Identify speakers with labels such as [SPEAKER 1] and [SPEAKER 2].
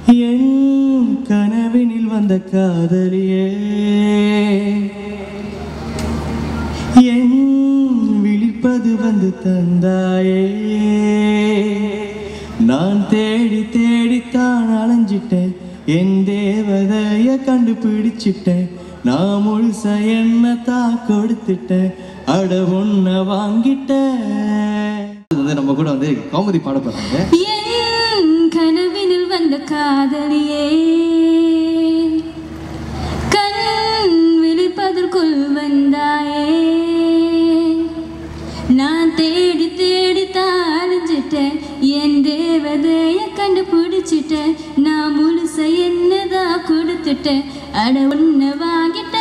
[SPEAKER 1] என் கனவினில் வந்த காதலியே என் விழிப்பது வந்து தந்தாயே நான் தேடி தேடித்தான் அலைஞ்சிட்டேன் என் தேவதைய கண்டுபிடிச்சிட்டேன் நான் முழுசா என்னத்தான் கொடுத்துட்டேன் அட ஒன்ன வாங்கிட்டேன் நம்ம கூட வந்து காமெடி பாட போறாங்க
[SPEAKER 2] என் கனவினில் வந்த காதலியே கண் விழிப்பதற்குள் வந்தாயே நான் தேடி தேடி தாழ்ந்துட்டேன் என் தேவதைய கண்டுபிடிச்சிட்டேன் நான் முழுச என்னதான் கொடுத்துட்டேன் அட ஒன்ன வாங்கிட்டேன்